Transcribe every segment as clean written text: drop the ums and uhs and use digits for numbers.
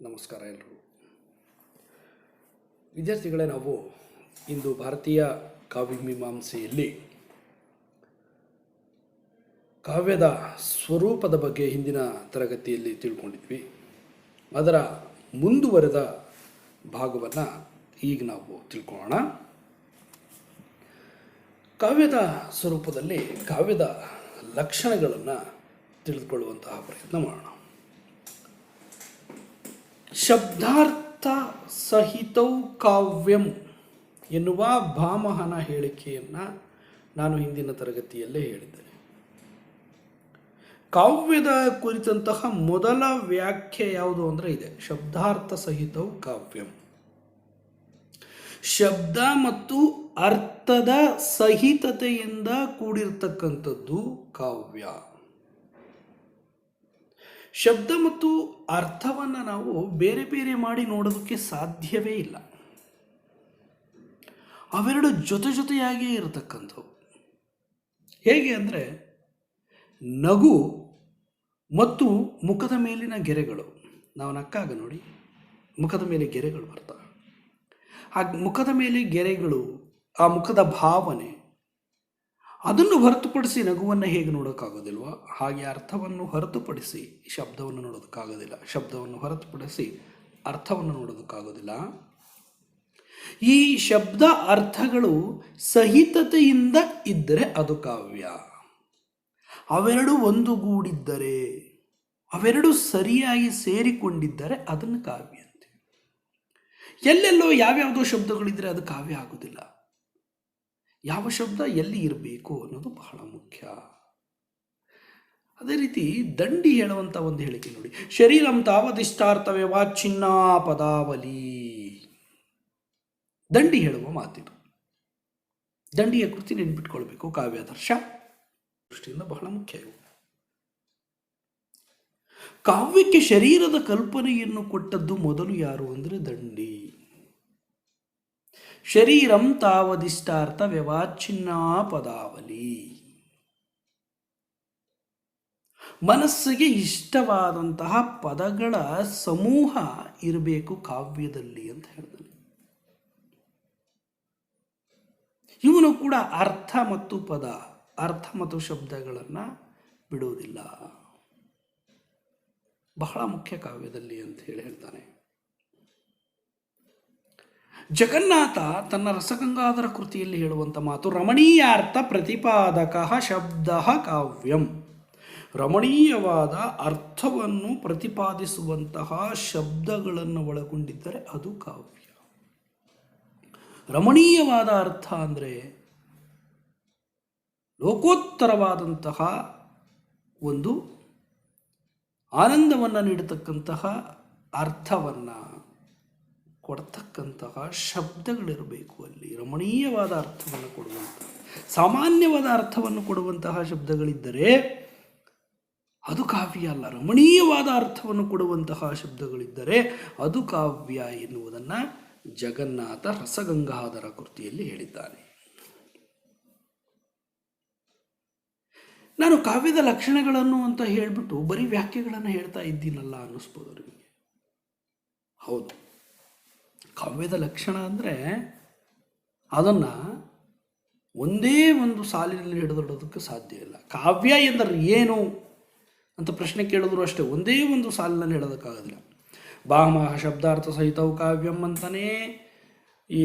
ನಮಸ್ಕಾರ ಎಲ್ಲರೂ ವಿದ್ಯಾರ್ಥಿಗಳೇ, ನಾವು ಇಂದು ಭಾರತೀಯ ಕಾವ್ಯಮೀಮಾಂಸೆಯಲ್ಲಿ ಕಾವ್ಯದ ಸ್ವರೂಪದ ಬಗ್ಗೆ ಹಿಂದಿನ ತರಗತಿಯಲ್ಲಿ ತಿಳ್ಕೊಂಡಿದ್ವಿ. ಅದರ ಮುಂದುವರೆದ ಭಾಗವನ್ನು ಈಗ ನಾವು ತಿಳ್ಕೊಳ್ಳೋಣ. ಕಾವ್ಯದ ಸ್ವರೂಪದಲ್ಲಿ ಕಾವ್ಯದ ಲಕ್ಷಣಗಳನ್ನು ತಿಳಿದುಕೊಳ್ಳುವಂತಹ ಪ್ರಯತ್ನ ಮಾಡೋಣ. ಶಬ್ದಾರ್ಥ ಸಹಿತೌ ಕಾವ್ಯಂ ಎನ್ನುವ ಭಾಮಹನ ಹೇಳಿಕೆಯನ್ನು ನಾನು ಹಿಂದಿನ ತರಗತಿಯಲ್ಲೇ ಹೇಳಿದ್ದೇನೆ. ಕಾವ್ಯದ ಕುರಿತಂತಹ ಮೊದಲ ವ್ಯಾಖ್ಯೆ ಯಾವುದು ಅಂದರೆ ಇದೆ, ಶಬ್ದಾರ್ಥ ಸಹಿತೌ ಕಾವ್ಯಂ. ಶಬ್ದ ಮತ್ತು ಅರ್ಥದ ಸಹಿತತೆಯಿಂದ ಕೂಡಿರ್ತಕ್ಕಂಥದ್ದು ಕಾವ್ಯ. ಶಬ್ದ ಮತ್ತು ಅರ್ಥವನ್ನು ನಾವು ಬೇರೆ ಬೇರೆ ಮಾಡಿ ನೋಡೋದಕ್ಕೆ ಸಾಧ್ಯವೇ ಇಲ್ಲ. ಅವೆರಡು ಜೊತೆಯಾಗಿಯೇ ಇರತಕ್ಕಂಥವು. ಹೇಗೆ ಅಂದರೆ, ನಗು ಮತ್ತು ಮುಖದ ಮೇಲಿನ ಗೆರೆಗಳು. ನಾವು ನಕ್ಕಾಗ ನೋಡಿ ಮುಖದ ಮೇಲೆ ಗೆರೆಗಳು ಬರ್ತವೆ. ಆ ಮುಖದ ಮೇಲೆ ಗೆರೆಗಳು, ಆ ಮುಖದ ಭಾವನೆ, ಅದನ್ನು ಹೊರತುಪಡಿಸಿ ನಗುವನ್ನು ಹೇಗೆ ನೋಡೋಕ್ಕಾಗೋದಿಲ್ವೋ ಹಾಗೆ ಅರ್ಥವನ್ನು ಹೊರತುಪಡಿಸಿ ಶಬ್ದವನ್ನು ನೋಡೋದಕ್ಕಾಗೋದಿಲ್ಲ, ಶಬ್ದವನ್ನು ಹೊರತುಪಡಿಸಿ ಅರ್ಥವನ್ನು ನೋಡೋದಕ್ಕಾಗೋದಿಲ್ಲ. ಈ ಶಬ್ದ ಅರ್ಥಗಳು ಸಹಿತತೆಯಿಂದ ಇದ್ದರೆ ಅದು ಕಾವ್ಯ. ಅವೆರಡು ಒಂದುಗೂಡಿದ್ದರೆ, ಅವೆರಡು ಸರಿಯಾಗಿ ಸೇರಿಕೊಂಡಿದ್ದರೆ ಅದನ್ನು ಕಾವ್ಯ ಅಂತ. ಎಲ್ಲೆಲ್ಲೋ ಯಾವ್ಯಾವುದೋ ಶಬ್ದಗಳಿದ್ದರೆ ಅದು ಕಾವ್ಯ ಆಗೋದಿಲ್ಲ. ಯಾವ ಶಬ್ದ ಎಲ್ಲಿ ಇರಬೇಕು ಅನ್ನೋದು ಬಹಳ ಮುಖ್ಯ. ಅದೇ ರೀತಿ ದಂಡಿ ಹೇಳುವಂಥ ಒಂದು ಹೇಳಿಕೆ ನೋಡಿ, ಶರೀರಂ ತಾವದಿಷ್ಟಾರ್ಥವ್ಯ ವಾಚ್ಛಿನ್ನ ಪದಾವಲಿ. ದಂಡಿ ಹೇಳುವ ಮಾತಿದು. ದಂಡಿಯ ಕೃತಿ ನೆನ್ಪಿಟ್ಕೊಳ್ಬೇಕು. ಕಾವ್ಯಾದರ್ಶ ದೃಷ್ಟಿಯಿಂದ ಬಹಳ ಮುಖ್ಯ ಇವು. ಕಾವ್ಯಕ್ಕೆ ಶರೀರದ ಕಲ್ಪನೆಯನ್ನು ಕೊಟ್ಟದ್ದು ಮೊದಲು ಯಾರು ಅಂದರೆ ದಂಡಿ. ಶರೀರಂ ತಾವದಿಷ್ಟಾರ್ಥ ವ್ಯವಾಚ್ಛಿನ್ನ ಪದಾವಲಿ. ಮನಸ್ಸಿಗೆ ಇಷ್ಟವಾದಂತಹ ಪದಗಳ ಸಮೂಹ ಇರಬೇಕು ಕಾವ್ಯದಲ್ಲಿ ಅಂತ ಹೇಳ್ತಾನೆ. ಇವನು ಕೂಡ ಅರ್ಥ ಮತ್ತು ಪದ, ಅರ್ಥ ಮತ್ತು ಶಬ್ದಗಳನ್ನು ಬಿಡುವುದಿಲ್ಲ. ಬಹಳ ಮುಖ್ಯ ಕಾವ್ಯದಲ್ಲಿ ಅಂತ ಹೇಳ್ತಾನೆ. ಜಗನ್ನಾಥ ತನ್ನ ರಸಗಂಗಾಧರ ಕೃತಿಯಲ್ಲಿ ಹೇಳುವಂಥ ಮಾತು, ರಮಣೀಯಾರ್ಥ ಪ್ರತಿಪಾದಕ ಶಬ್ದ ಕಾವ್ಯಂ. ರಮಣೀಯವಾದ ಅರ್ಥವನ್ನು ಪ್ರತಿಪಾದಿಸುವಂತಹ ಶಬ್ದಗಳನ್ನು ಒಳಗೊಂಡಿದ್ದರೆ ಅದು ಕಾವ್ಯ. ರಮಣೀಯವಾದ ಅರ್ಥ ಅಂದರೆ ಲೋಕೋತ್ತರವಾದಂತಹ ಒಂದು ಆನಂದವನ್ನು ನೀಡತಕ್ಕಂತಹ ಅರ್ಥವನ್ನು ಕೊಡ್ತಕ್ಕಂತಹ ಶಬ್ದಗಳಿರಬೇಕು. ಅಲ್ಲಿ ರಮಣೀಯವಾದ ಅರ್ಥವನ್ನು ಕೊಡುವಂತಹ, ಸಾಮಾನ್ಯವಾದ ಅರ್ಥವನ್ನು ಕೊಡುವಂತಹ ಶಬ್ದಗಳಿದ್ದರೆ ಅದು ಕಾವ್ಯ ಅಲ್ಲ. ರಮಣೀಯವಾದ ಅರ್ಥವನ್ನು ಕೊಡುವಂತಹ ಶಬ್ದಗಳಿದ್ದರೆ ಅದು ಕಾವ್ಯ ಎನ್ನುವುದನ್ನು ಜಗನ್ನಾಥ ರಸಗಂಗಾಧರ ಕೃತಿಯಲ್ಲಿ ಹೇಳಿದ್ದಾನೆ. ನಾನು ಕಾವ್ಯದ ಲಕ್ಷಣಗಳನ್ನು ಅಂತ ಹೇಳಿಬಿಟ್ಟು ಬರೀ ವ್ಯಾಖ್ಯೆಗಳನ್ನು ಹೇಳ್ತಾ ಇದ್ದೀನಲ್ಲ ಅನ್ನಿಸ್ಬೋದು ನಿಮಗೆ. ಹೌದು, ಕಾವ್ಯದ ಲಕ್ಷಣ ಅಂದರೆ ಅದನ್ನು ಒಂದೇ ಒಂದು ಸಾಲಿನಲ್ಲಿ ಹಿಡಿದಿಡೋದಕ್ಕೆ ಸಾಧ್ಯ ಇಲ್ಲ. ಕಾವ್ಯ ಎಂದರೆ ಏನು ಅಂತ ಪ್ರಶ್ನೆ ಕೇಳಿದ್ರು ಅಷ್ಟೇ, ಒಂದೇ ಒಂದು ಸಾಲಿನಲ್ಲಿ ಹೇಳೋದಕ್ಕಾಗೋದಿಲ್ಲ. ಭಾಮಹ ಶಬ್ದಾರ್ಥ ಸಹಿತವು ಕಾವ್ಯಂ ಅಂತಾನೆ, ಈ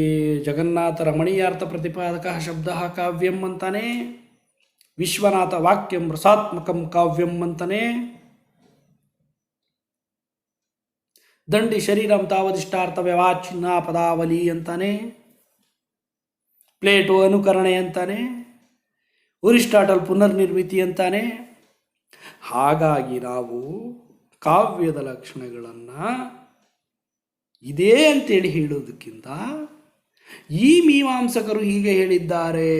ಜಗನ್ನಾಥ ರಮಣೀಯಾರ್ಥ ಪ್ರತಿಪಾದಕ ಶಬ್ದ ಕಾವ್ಯಂ ಅಂತಾನೆ, ವಿಶ್ವನಾಥ ವಾಕ್ಯಂ ರಸಾತ್ಮಕಂ ಕಾವ್ಯಂ ಅಂತಾನೆ, ದಂಡಿ ಶರೀರಂ ತಾವದಿಷ್ಟಾರ್ಥ ವ್ಯವಾಚ್ಛಿನ್ನ ಪದಾವಲಿ ಅಂತಾನೆ, ಪ್ಲೇಟೋ ಅನುಕರಣೆ ಅಂತಾನೆ, ಅರಿಸ್ಟಾಟಲ್ ಪುನರ್ನಿರ್ಮಿತಿ ಅಂತಾನೆ. ಹಾಗಾಗಿ ನಾವು ಕಾವ್ಯದ ಲಕ್ಷಣಗಳನ್ನು ಇದೇ ಅಂತೇಳಿ ಹೇಳೋದಕ್ಕಿಂತ ಈ ಮೀಮಾಂಸಕರು ಹೀಗೆ ಹೇಳಿದ್ದಾರೆ,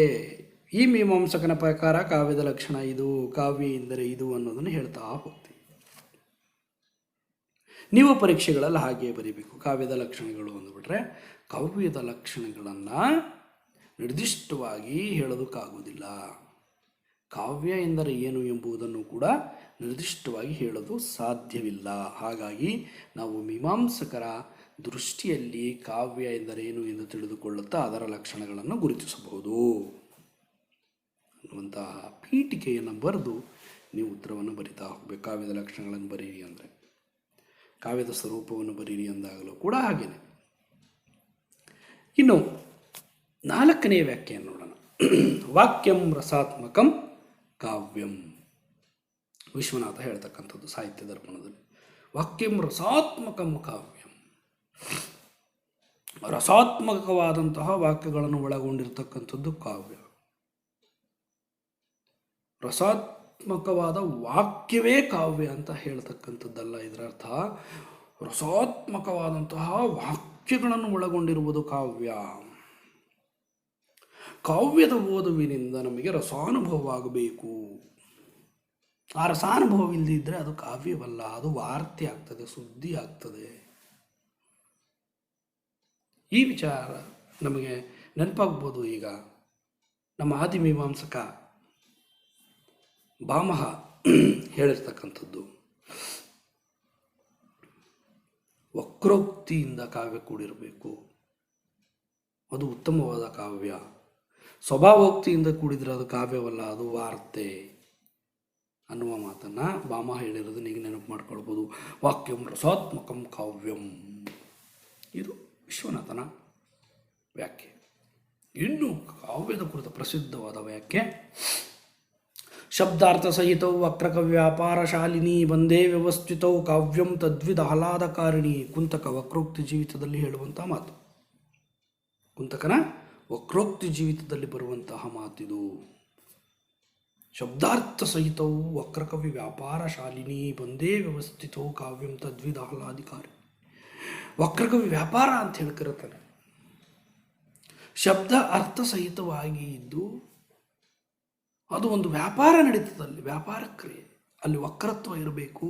ಈ ಮೀಮಾಂಸಕನ ಪ್ರಕಾರ ಕಾವ್ಯದ ಲಕ್ಷಣ ಇದು, ಕಾವ್ಯ ಎಂದರೆ ಇದು ಅನ್ನೋದನ್ನು ಹೇಳ್ತಾ ಹೋಗ್ತೀವಿ. ನೀವು ಪರೀಕ್ಷೆಗಳಲ್ಲಿ ಹಾಗೆಯೇ ಬರೀಬೇಕು. ಕಾವ್ಯದ ಲಕ್ಷಣಗಳು ಅಂದುಬಿಟ್ರೆ ಕಾವ್ಯದ ಲಕ್ಷಣಗಳನ್ನು ನಿರ್ದಿಷ್ಟವಾಗಿ ಹೇಳೋದಕ್ಕಾಗೋದಿಲ್ಲ. ಕಾವ್ಯ ಎಂದರೆ ಏನು ಎಂಬುದನ್ನು ಕೂಡ ನಿರ್ದಿಷ್ಟವಾಗಿ ಹೇಳಲು ಸಾಧ್ಯವಿಲ್ಲ. ಹಾಗಾಗಿ ನಾವು ಮೀಮಾಂಸಕರ ದೃಷ್ಟಿಯಲ್ಲಿ ಕಾವ್ಯ ಎಂದರೇನು ಎಂದು ತಿಳಿದುಕೊಳ್ಳುತ್ತಾ ಅದರ ಲಕ್ಷಣಗಳನ್ನು ಗುರುತಿಸಬಹುದು ಅನ್ನುವಂತಹ ಪೀಠಿಕೆಯನ್ನು ಬರೆದು ನೀವು ಉತ್ತರವನ್ನು ಬರಿತಾ ಹೋಗಬೇಕು. ಕಾವ್ಯದ ಲಕ್ಷಣಗಳನ್ನು ಬರೀರಿ ಅಂದರೆ, ಕಾವ್ಯದ ಸ್ವರೂಪವನ್ನು ಬರೀರಿ ಅಂದಾಗಲೂ ಕೂಡ ಹಾಗೇನೆ. ಇನ್ನು 4ನೇ ವ್ಯಾಖ್ಯೆಯನ್ನು ನೋಡೋಣ. ವಾಕ್ಯಂ ರಸಾತ್ಮಕಂ ಕಾವ್ಯಂ. ವಿಶ್ವನಾಥ ಹೇಳ್ತಕ್ಕಂಥದ್ದು ಸಾಹಿತ್ಯ ದರ್ಪಣದಲ್ಲಿ. ವಾಕ್ಯಂ ರಸಾತ್ಮಕಂ ಕಾವ್ಯಂ. ರಸಾತ್ಮಕವಾದಂತಹ ವಾಕ್ಯಗಳನ್ನು ಒಳಗೊಂಡಿರ್ತಕ್ಕಂಥದ್ದು ಕಾವ್ಯ. ರಸಾತ್ಮಕವಾದ ವಾಕ್ಯವೇ ಕಾವ್ಯ ಅಂತ ಹೇಳ್ತಕ್ಕಂಥದ್ದಲ್ಲ ಇದರ ಅರ್ಥ. ರಸಾತ್ಮಕವಾದಂತಹ ವಾಕ್ಯಗಳನ್ನು ಒಳಗೊಂಡಿರುವುದು ಕಾವ್ಯ. ಕಾವ್ಯದ ಓದುವಿನಿಂದ ನಮಗೆ ರಸಾನುಭವವಾಗಬೇಕು. ಆ ರಸಾನುಭವವಿಲ್ಲದಿದ್ದರೆ ಅದು ಕಾವ್ಯವಲ್ಲ, ಅದು ವಾರ್ತೆ ಆಗ್ತದೆ, ಸುದ್ದಿ ಆಗ್ತದೆ. ಈ ವಿಚಾರ ನಮಗೆ ನೆನಪಾಗ್ಬೋದು. ಈಗ ನಮ್ಮ ಆದಿಮೀಮಾಂಸಕ ಭಾಮಹ ಹೇಳಿರ್ತಕ್ಕಂಥದ್ದು, ವಕ್ರೋಕ್ತಿಯಿಂದ ಕಾವ್ಯ ಕೂಡಿರಬೇಕು, ಅದು ಉತ್ತಮವಾದ ಕಾವ್ಯ. ಸ್ವಭಾವೋಕ್ತಿಯಿಂದ ಕೂಡಿದರೆ ಅದು ಕಾವ್ಯವಲ್ಲ, ಅದು ವಾರ್ತೆ ಅನ್ನುವ ಮಾತನ್ನು ಭಾಮಹ ಹೇಳಿರೋದನ್ನ ಈಗ ನೆನಪು ಮಾಡ್ಕೊಳ್ಬೋದು. ವಾಕ್ಯಂ ರಸಾತ್ಮಕಂ ಕಾವ್ಯಂ, ಇದು ವಿಶ್ವನಾಥನ ವ್ಯಾಖ್ಯೆ. ಇನ್ನು ಕಾವ್ಯದ ಕುರಿತ ಪ್ರಸಿದ್ಧವಾದ ವ್ಯಾಖ್ಯೆ, ಶಬ್ದಾರ್ಥ ಸಹಿತವು ವಕ್ರಕವ್ಯಾಪಾರಶಾಲಿನಿ ಬಂದೇ ವ್ಯವಸ್ಥಿತವು ಕಾವ್ಯಂ ತದ್ವಿಧ ಆಹ್ಲಾದಕಾರಿಣಿ. ಕುಂತಕ ವಕ್ರೋಕ್ತಿ ಜೀವಿತದಲ್ಲಿ ಹೇಳುವಂಥ ಮಾತು, ಕುಂತಕನ ವಕ್ರೋಕ್ತಿ ಜೀವಿತದಲ್ಲಿ ಬರುವಂತಹ ಮಾತಿದು. ಶಬ್ದಾರ್ಥ ಸಹಿತವು ವಕ್ರಕವಿ ವ್ಯಾಪಾರಶಾಲಿನಿ ಬಂದೇ ವ್ಯವಸ್ಥಿತವು ಕಾವ್ಯಂ ತದ್ವಿಧ ಆಹ್ಲಾದಿಕಾರಿ. ವಕ್ರಕವಿ ವ್ಯಾಪಾರ ಅಂತ ಹೇಳಿ ಕರೀತಾನೆ. ಶಬ್ದ ಅರ್ಥ ಸಹಿತವಾಗಿ ಇದ್ದು ಅದು ಒಂದು ವ್ಯಾಪಾರ ನಡೀತದಲ್ಲಿ, ವ್ಯಾಪಾರ ಕ್ರಿಯೆ. ಅಲ್ಲಿ ವಕ್ರತ್ವ ಇರಬೇಕು,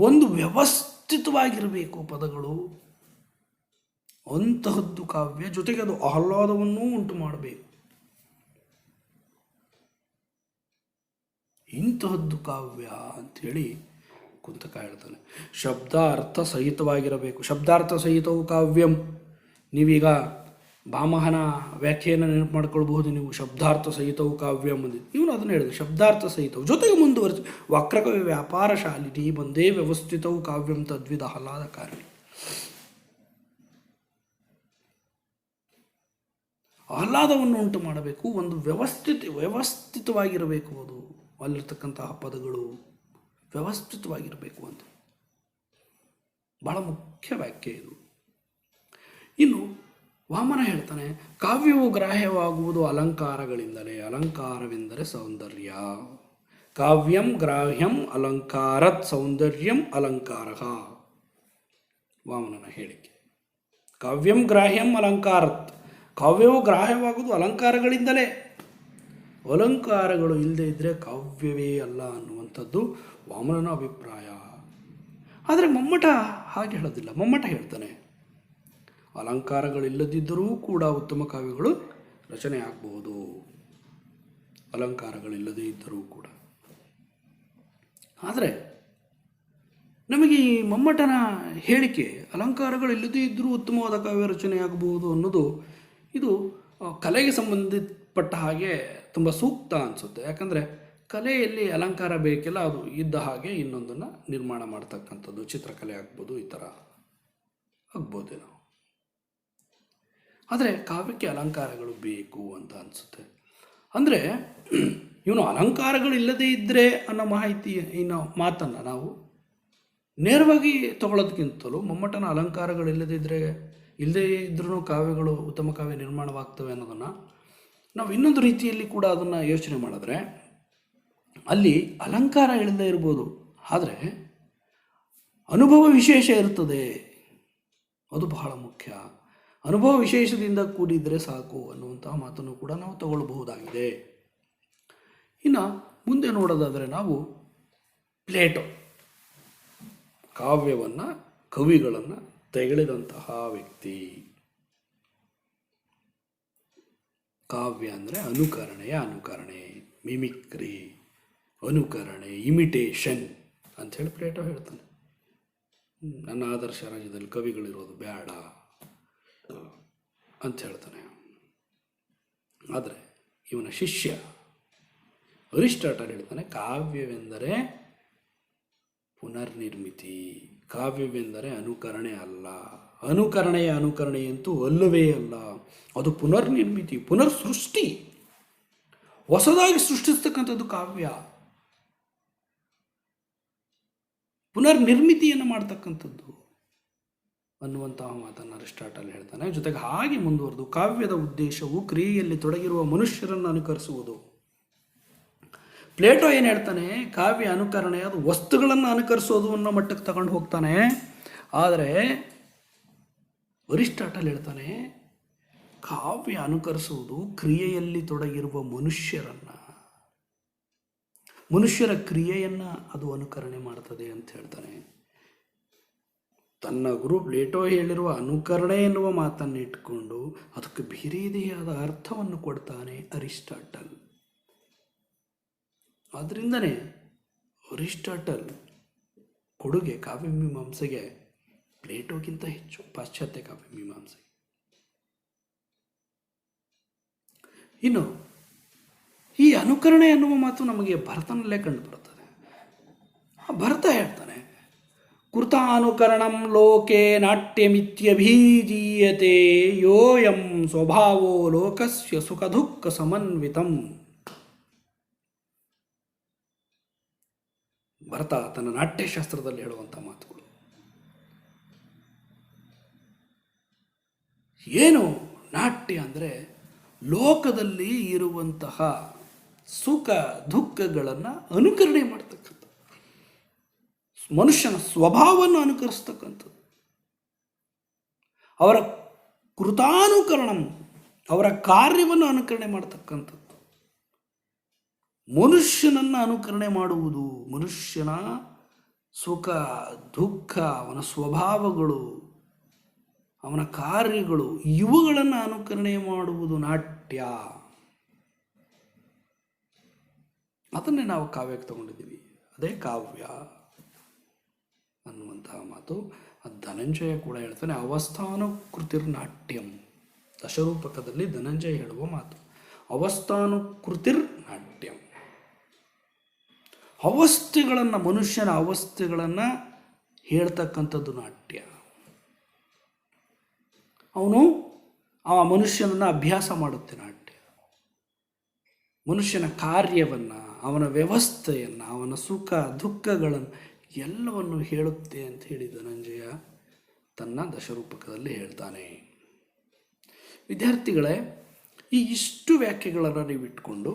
ಒಂದು ವ್ಯವಸ್ಥಿತವಾಗಿರಬೇಕು ಪದಗಳು. ಅಂತಹದ್ದು ಕಾವ್ಯ. ಜೊತೆಗೆ ಅದು ಆಹ್ಲಾದವನ್ನೂ ಉಂಟು ಮಾಡಬೇಕು. ಇಂತಹದ್ದು ಕಾವ್ಯ ಅಂಥೇಳಿ ಕುಂತಕ ಹೇಳ್ತಾನೆ. ಶಬ್ದ ಅರ್ಥ ಸಹಿತವಾಗಿರಬೇಕು. ಶಬ್ದಾರ್ಥ ಸಹಿತವು ಕಾವ್ಯಂ. ನೀವೀಗ ಭಾಮಹನ ವ್ಯಾಖ್ಯೆಯನ್ನು ನೆನಪು ಮಾಡ್ಕೊಳ್ಬಹುದು. ನೀವು ಶಬ್ದಾರ್ಥ ಸಹಿತವು ಕಾವ್ಯಂ ಅಂದಿದ್ದು, ಇವನು ಅದನ್ನು ಹೇಳಿದೆ. ಶಬ್ದಾರ್ಥ ಸಹಿತವು ಜೊತೆಗೆ ಮುಂದುವರಿಸಿ ವಕ್ರಕವಿ ವ್ಯಾಪಾರಶಾಲಿನಿ ಬಂದೇ ವ್ಯವಸ್ಥಿತವು ಕಾವ್ಯಂ ತದ್ವಿಧ ಆಹ್ಲಾದಕಾರಿಣಿ. ಆಹ್ಲಾದವನ್ನು ಉಂಟು ಮಾಡಬೇಕು, ಒಂದು ವ್ಯವಸ್ಥಿತವಾಗಿರಬೇಕು. ಅದು ಅಲ್ಲಿರ್ತಕ್ಕಂತಹ ಪದಗಳು ವ್ಯವಸ್ಥಿತವಾಗಿರಬೇಕು ಅಂತ ಬಹಳ ಮುಖ್ಯ ವ್ಯಾಖ್ಯೆ ಇದು. ಇನ್ನು ವಾಮನ ಹೇಳ್ತಾನೆ, ಕಾವ್ಯವು ಗ್ರಾಹ್ಯವಾಗುವುದು ಅಲಂಕಾರಗಳಿಂದಲೇ. ಅಲಂಕಾರವೆಂದರೆ ಸೌಂದರ್ಯ. ಕಾವ್ಯಂ ಗ್ರಾಹ್ಯಂ ಅಲಂಕಾರತ್ ಸೌಂದರ್ಯಂ ಅಲಂಕಾರ. ವಾಮನನ ಹೇಳಿಕೆ. ಕಾವ್ಯಂ ಗ್ರಾಹ್ಯಂ ಅಲಂಕಾರತ್. ಕಾವ್ಯವು ಗ್ರಾಹ್ಯವಾಗುವುದು ಅಲಂಕಾರಗಳಿಂದಲೇ. ಅಲಂಕಾರಗಳು ಇಲ್ಲದೆ ಇದ್ದರೆ ಕಾವ್ಯವೇ ಅಲ್ಲ ಅನ್ನುವಂಥದ್ದು ವಾಮನನ ಅಭಿಪ್ರಾಯ. ಆದರೆ ಮಮ್ಮಟ ಹಾಗೆ ಹೇಳೋದಿಲ್ಲ. ಮಮ್ಮಟ ಹೇಳ್ತಾನೆ, ಅಲಂಕಾರಗಳಿಲ್ಲದಿದ್ದರೂ ಕೂಡ ಉತ್ತಮ ಕಾವ್ಯಗಳು ರಚನೆ ಆಗಬಹುದು. ಅಲಂಕಾರಗಳಿಲ್ಲದೇ ಇದ್ದರೂ ಕೂಡ. ಆದರೆ ನಮಗೆ ಈ ಮಮ್ಮಟನ ಹೇಳಿಕೆ ಅಲಂಕಾರಗಳಿಲ್ಲದೇ ಇದ್ದರೂ ಉತ್ತಮವಾದ ಕಾವ್ಯ ರಚನೆ ಆಗಬಹುದು ಅನ್ನೋದು ಇದು ಕಲೆಗೆ ಸಂಬಂಧಪಟ್ಟ ಹಾಗೆ ತುಂಬ ಸೂಕ್ತ ಅನಿಸುತ್ತೆ. ಯಾಕಂದರೆ ಕಲೆಯಲ್ಲಿ ಅಲಂಕಾರ ಬೇಕಿಲ್ಲ, ಅದು ಇದ್ದ ಹಾಗೆ ಇನ್ನೊಂದನ್ನು ನಿರ್ಮಾಣ ಮಾಡ್ತಕ್ಕಂಥದ್ದು. ಚಿತ್ರಕಲೆ ಆಗ್ಬೋದು, ಈ ಥರ ಆಗ್ಬೋದೇನೋ. ಆದರೆ ಕಾವ್ಯಕ್ಕೆ ಅಲಂಕಾರಗಳು ಬೇಕು ಅಂತ ಅನಿಸುತ್ತೆ. ಅಂದರೆ ಇವನು ಅಲಂಕಾರಗಳಿಲ್ಲದೇ ಇದ್ದರೆ ಅನ್ನೋ ಮಾಹಿತಿ ಇನ್ನು ಮಾತನ್ನು ನಾವು ನೇರವಾಗಿ ತಗೊಳ್ಳೋದಕ್ಕಿಂತಲೂ ಮಮ್ಮಟನ ಅಲಂಕಾರಗಳಿಲ್ಲದೇ ಇದ್ರೂ ಕಾವ್ಯಗಳು ಉತ್ತಮ ಕಾವ್ಯ ನಿರ್ಮಾಣವಾಗ್ತವೆ ಅನ್ನೋದನ್ನು ನಾವು ಇನ್ನೊಂದು ರೀತಿಯಲ್ಲಿ ಕೂಡ ಅದನ್ನು ಯೋಚನೆ ಮಾಡಿದ್ರೆ, ಅಲ್ಲಿ ಅಲಂಕಾರ ಇಲ್ಲದೆ ಇರ್ಬೋದು, ಆದರೆ ಅನುಭವ ವಿಶೇಷ ಇರ್ತದೆ. ಅದು ಬಹಳ ಮುಖ್ಯ. ಅನುಭವ ವಿಶೇಷದಿಂದ ಕೂಡಿದರೆ ಸಾಕು ಅನ್ನುವಂತಹ ಮಾತನ್ನು ಕೂಡ ನಾವು ತಗೊಳ್ಬಹುದಾಗಿದೆ. ಇನ್ನು ಮುಂದೆ ನೋಡೋದಾದರೆ ನಾವು ಪ್ಲೇಟೋ, ಕಾವ್ಯವನ್ನು ಕವಿಗಳನ್ನು ತೆಗೆಳಿದಂತಹ ವ್ಯಕ್ತಿ. ಕಾವ್ಯ ಅಂದರೆ ಅನುಕರಣೆ. ಮಿಮಿಕ್ರಿ, ಅನುಕರಣೆ, ಇಮಿಟೇಷನ್ ಅಂಥೇಳಿ ಪ್ಲೇಟೋ ಹೇಳ್ತಾನೆ. ನನ್ನ ಆದರ್ಶ ರಾಜ್ಯದಲ್ಲಿ ಕವಿಗಳಿರೋದು ಬೇಡ ಅಂತ ಹೇಳ್ತಾನೆ. ಆದರೆ ಇವನ ಶಿಷ್ಯ ಅರಿಸ್ಟಾಟಲ್ ಹೇಳ್ತಾನೆ, ಕಾವ್ಯವೆಂದರೆ ಪುನರ್ನಿರ್ಮಿತಿ, ಕಾವ್ಯವೆಂದರೆ ಅನುಕರಣೆ ಅಲ್ಲ, ಅನುಕರಣೆಯಂತೂ ಅಲ್ಲವೇ ಅಲ್ಲ, ಅದು ಪುನರ್ನಿರ್ಮಿತಿ, ಪುನರ್ ಸೃಷ್ಟಿ, ಹೊಸದಾಗಿ ಸೃಷ್ಟಿಸ್ತಕ್ಕಂಥದ್ದು ಕಾವ್ಯ, ಪುನರ್ನಿರ್ಮಿತಿಯನ್ನು ಮಾಡ್ತಕ್ಕಂಥದ್ದು ಅನ್ನುವಂತಹ ಮಾತನ್ನು ಅರಿಸ್ಟಾಟಲ್ ಹೇಳ್ತಾನೆ. ಜೊತೆಗೆ ಹಾಗೆ ಮುಂದುವರೆದು ಕಾವ್ಯದ ಉದ್ದೇಶವು ಕ್ರಿಯೆಯಲ್ಲಿ ತೊಡಗಿರುವ ಮನುಷ್ಯರನ್ನು ಅನುಕರಿಸುವುದು. ಪ್ಲೇಟೋ ಏನು ಹೇಳ್ತಾನೆ, ಕಾವ್ಯ ಅನುಕರಣೆ ಅದು ವಸ್ತುಗಳನ್ನು ಅನುಕರಿಸೋದು ಅನ್ನೋ ಮಟ್ಟಕ್ಕೆ ತಗೊಂಡು ಹೋಗ್ತಾನೆ. ಆದರೆ ಅರಿಸ್ಟಾಟಲ್ ಹೇಳ್ತಾನೆ, ಕಾವ್ಯ ಅನುಕರಿಸುವುದು ಕ್ರಿಯೆಯಲ್ಲಿ ತೊಡಗಿರುವ ಮನುಷ್ಯರ ಕ್ರಿಯೆಯನ್ನು ಅದು ಅನುಕರಣೆ ಮಾಡ್ತದೆ ಅಂತ ಹೇಳ್ತಾನೆ. ತನ್ನ ಗುರು ಪ್ಲೇಟೋ ಹೇಳಿರುವ ಅನುಕರಣೆ ಎನ್ನುವ ಮಾತನ್ನು ಇಟ್ಕೊಂಡು ಅದಕ್ಕೆ ಬೇರೆಯದೇ ಆದ ಅರ್ಥವನ್ನು ಕೊಡ್ತಾನೆ ಅರಿಸ್ಟಾಟಲ್. ಆದ್ದರಿಂದನೇ ಅರಿಸ್ಟಾಟಲ್ ಕೊಡುಗೆ ಕಾವ್ಯಮೀಮಾಂಸೆಗೆ ಪ್ಲೇಟೋಗಿಂತ ಹೆಚ್ಚು, ಪಾಶ್ಚಾತ್ಯ ಕಾವ್ಯಮೀಮಾಂಸೆ. ಇನ್ನು ಈ ಅನುಕರಣೆ ಎನ್ನುವ ಮಾತು ನಮಗೆ ಭರತನಲ್ಲೇ ಕಂಡು ಬರುತ್ತದೆ. ಭರತ ಹೇಳ್ತಾನೆ, ಕೃತಾನುಕರಣಂ ಲೋಕೆ ನಾಟ್ಯಮಿತ್ಯಭಿಧೀಯತೆ ಯೋಯಂ ಸ್ವಭಾವೋ ಲೋಕಸ್ಯ ಸುಖ ದುಃಖ ಸಮನ್ವಿತಂ. ಭರತ ತನ್ನ ನಾಟ್ಯಶಾಸ್ತ್ರದಲ್ಲಿ ಹೇಳುವಂಥ ಮಾತುಗಳು. ಏನು ನಾಟ್ಯ ಅಂದರೆ ಲೋಕದಲ್ಲಿ ಇರುವಂತಹ ಸುಖ ದುಃಖಗಳನ್ನು ಅನುಕರಣೆ ಮಾಡ್ತಕ್ಕಂಥದ್ದು, ಮನುಷ್ಯನ ಸ್ವಭಾವವನ್ನು ಅನುಕರಿಸ್ತಕ್ಕಂಥದ್ದು. ಅವರ ಕೃತಾನುಕರಣಂ, ಅವರ ಕಾರ್ಯವನ್ನು ಅನುಕರಣೆ ಮಾಡ್ತಕ್ಕಂಥದ್ದು. ಮನುಷ್ಯನನ್ನು ಅನುಕರಣೆ ಮಾಡುವುದು, ಮನುಷ್ಯನ ಸುಖ ದುಃಖ, ಅವನ ಸ್ವಭಾವಗಳು, ಅವನ ಕಾರ್ಯಗಳು, ಇವುಗಳನ್ನು ಅನುಕರಣೆ ಮಾಡುವುದು ನಾಟ್ಯ. ಅದನ್ನೇ ನಾವು ಕಾವ್ಯಕ್ಕೆ ತಗೊಂಡಿದ್ದೀವಿ, ಅದೇ ಕಾವ್ಯ ಅನ್ನುವಂತಹ ಮಾತು. ಧನಂಜಯ ಕೂಡ ಹೇಳ್ತಾನೆ, ಅವಸ್ಥಾನುಕೃತಿರ್ನಾಟ್ಯಂ. ದಶರೂಪಕದಲ್ಲಿ ಧನಂಜಯ ಹೇಳುವ ಮಾತು ಅವಸ್ಥಾನುಕೃತಿರ್ನಾಟ್ಯಂ. ಅವಸ್ಥೆಗಳನ್ನು, ಮನುಷ್ಯನ ಅವಸ್ಥೆಗಳನ್ನು ಹೇಳ್ತಕ್ಕಂಥದ್ದು ನಾಟ್ಯ. ಅವನು ಆ ಮನುಷ್ಯನನ್ನು ಅಭ್ಯಾಸ ಮಾಡುತ್ತೆ ನಾಟ್ಯ. ಮನುಷ್ಯನ ಕಾರ್ಯವನ್ನು, ಅವನ ವ್ಯವಸ್ಥೆಯನ್ನು, ಅವನ ಸುಖ ದುಃಖಗಳನ್ನು ಎಲ್ಲವನ್ನು ಹೇಳುತ್ತೆ ಅಂತ ಹೇಳಿ ಧನಂಜಯ ತನ್ನ ದಶರೂಪಕದಲ್ಲಿ ಹೇಳ್ತಾನೆ. ವಿದ್ಯಾರ್ಥಿಗಳೇ, ಈ ಇಷ್ಟು ವ್ಯಾಖ್ಯೆಗಳನ್ನು ನೀವು ಇಟ್ಕೊಂಡು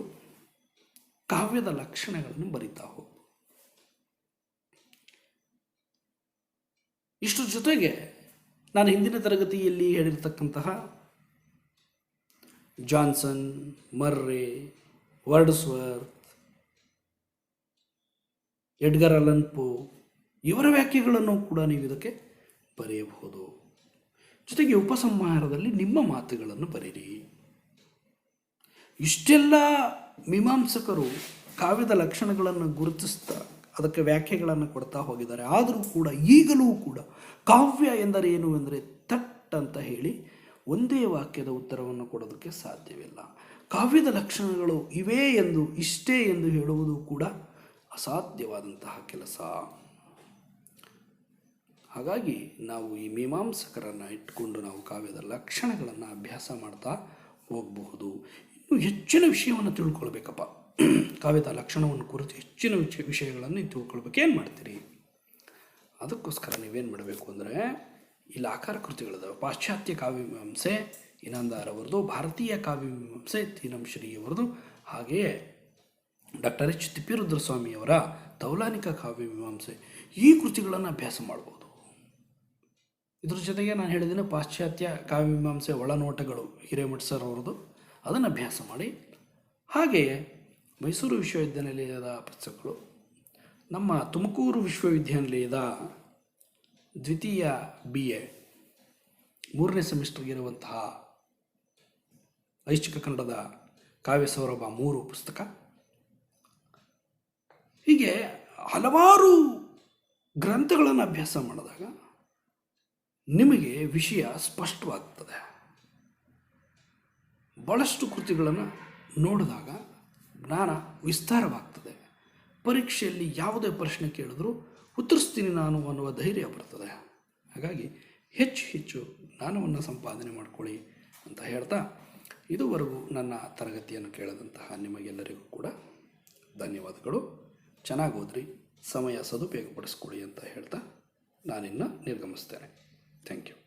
ಕಾವ್ಯದ ಲಕ್ಷಣಗಳನ್ನು ಬರಿತಾ ಹೋಗು. ಇಷ್ಟರ ಜೊತೆಗೆ ನಾನು ಹಿಂದಿನ ತರಗತಿಯಲ್ಲಿ ಹೇಳಿರ್ತಕ್ಕಂತಹ ಜಾನ್ಸನ್, ಮರ್ರೆ, ವರ್ಡ್ಸ್ವರ್ತ್, ಎಡ್ಗರ್ ಅಲನ್ ಪೋ ಇವರ ವ್ಯಾಖ್ಯೆಗಳನ್ನು ಕೂಡ ನೀವು ಇದಕ್ಕೆ ಬರೆಯಬಹುದು. ಜೊತೆಗೆ ಉಪಸಂಹಾರದಲ್ಲಿ ನಿಮ್ಮ ಮಾತುಗಳನ್ನು ಬರೀರಿ. ಇಷ್ಟೆಲ್ಲ ಮೀಮಾಂಸಕರು ಕಾವ್ಯದ ಲಕ್ಷಣಗಳನ್ನು ಗುರುತಿಸ್ತಾ ಅದಕ್ಕೆ ವ್ಯಾಖ್ಯೆಗಳನ್ನು ಕೊಡ್ತಾ ಹೋಗಿದ್ದಾರೆ. ಆದರೂ ಕೂಡ ಈಗಲೂ ಕೂಡ ಕಾವ್ಯ ಎಂದರೆ ಏನು ಅಂದರೆ ತಟ್ ಅಂತ ಹೇಳಿ ಒಂದೇ ವಾಕ್ಯದ ಉತ್ತರವನ್ನು ಕೊಡೋದಕ್ಕೆ ಸಾಧ್ಯವಿಲ್ಲ. ಕಾವ್ಯದ ಲಕ್ಷಣಗಳು ಇವೇ ಎಂದು, ಇಷ್ಟೇ ಎಂದು ಹೇಳುವುದು ಕೂಡ ಅಸಾಧ್ಯವಾದಂತಹ ಕೆಲಸ. ಹಾಗಾಗಿ ನಾವು ಈ ಮೀಮಾಂಸಕರನ್ನು ಇಟ್ಕೊಂಡು ನಾವು ಕಾವ್ಯದ ಲಕ್ಷಣಗಳನ್ನು ಅಭ್ಯಾಸ ಮಾಡ್ತಾ ಹೋಗಬಹುದು. ಇನ್ನು ಹೆಚ್ಚಿನ ವಿಷಯವನ್ನು ತಿಳ್ಕೊಳ್ಬೇಕಪ್ಪ, ಕಾವ್ಯದ ಲಕ್ಷಣವನ್ನು ಕುರಿತು ಹೆಚ್ಚಿನ ವಿಷಯಗಳನ್ನು ತಿಳ್ಕೊಳ್ಬೇಕು. ಏನು ಮಾಡ್ತೀರಿ? ಅದಕ್ಕೋಸ್ಕರ ನೀವೇನು ಮಾಡಬೇಕು ಅಂದರೆ, ಇಲ್ಲಿ ಆಕಾರ ಕೃತಿಗಳಿದಾವೆ. ಪಾಶ್ಚಾತ್ಯ ಕಾವ್ಯಮೀಮಾಂಸೆ ಇನಾಂದಾರವರದು, ಭಾರತೀಯ ಕಾವ್ಯಮೀಮಾಂಸೆ ತೀನಂ ಶ್ರೀಯವರದು, ಹಾಗೆಯೇ ಡಾಕ್ಟರ್ ಎಚ್ ತಿಪ್ಪೇರುದ್ರಸ್ವಾಮಿಯವರ ತೌಲಾನಿಕ ಕಾವ್ಯಮೀಮಾಂಸೆ, ಈ ಕೃತಿಗಳನ್ನು ಅಭ್ಯಾಸ ಮಾಡ್ಬೋದು. ಇದ್ರ ಜೊತೆಗೆ ನಾನು ಹೇಳಿದ್ದೀನಿ ಪಾಶ್ಚಾತ್ಯ ಕಾವ್ಯಮೀಮಾಂಸೆ ಒಳನೋಟಗಳು ಹಿರೇಮಠ ಸರ್ ಅವರದು, ಅದನ್ನು ಅಭ್ಯಾಸ ಮಾಡಿ. ಹಾಗೆಯೇ ಮೈಸೂರು ವಿಶ್ವವಿದ್ಯಾನಿಲಯದ ಪುಸ್ತಕಗಳು, ನಮ್ಮ ತುಮಕೂರು ವಿಶ್ವವಿದ್ಯಾನಿಲಯದ ದ್ವಿತೀಯ BA 3ನೇ ಸೆಮಿಸ್ಟರ್ಗಿರುವಂತಹ ಐಚ್ಛಿಕ ಕನ್ನಡದ ಕಾವ್ಯ ಸೌರಭ 3 ಪುಸ್ತಕ, ಹೀಗೆ ಹಲವಾರು ಗ್ರಂಥಗಳನ್ನು ಅಭ್ಯಾಸ ಮಾಡಿದಾಗ ನಿಮಗೆ ವಿಷಯ ಸ್ಪಷ್ಟವಾಗ್ತದೆ. ಭಾಳಷ್ಟು ಕೃತಿಗಳನ್ನು ನೋಡಿದಾಗ ಜ್ಞಾನ ವಿಸ್ತಾರವಾಗ್ತದೆ. ಪರೀಕ್ಷೆಯಲ್ಲಿ ಯಾವುದೇ ಪ್ರಶ್ನೆ ಕೇಳಿದ್ರೂ ಉತ್ತರಿಸ್ತೀನಿ ನಾನು ಅನ್ನುವ ಧೈರ್ಯ ಬರ್ತದೆ. ಹಾಗಾಗಿ ಹೆಚ್ಚು ಹೆಚ್ಚು ಜ್ಞಾನವನ್ನು ಸಂಪಾದನೆ ಮಾಡಿಕೊಳ್ಳಿ ಅಂತ ಹೇಳ್ತಾ, ಇದುವರೆಗೂ ನನ್ನ ತರಗತಿಯನ್ನು ಕೇಳಿದಂತಹ ನಿಮಗೆಲ್ಲರಿಗೂ ಕೂಡ ಧನ್ಯವಾದಗಳು. ಚೆನ್ನಾಗಿ ಓದ್ರಿ, ಸಮಯ ಸದುಪಯೋಗಪಡಿಸ್ಕೊಳ್ಳಿ ಅಂತ ಹೇಳ್ತಾ ನಾನಿನ್ನು ನಿರ್ಗಮಿಸ್ತೇನೆ. Thank you.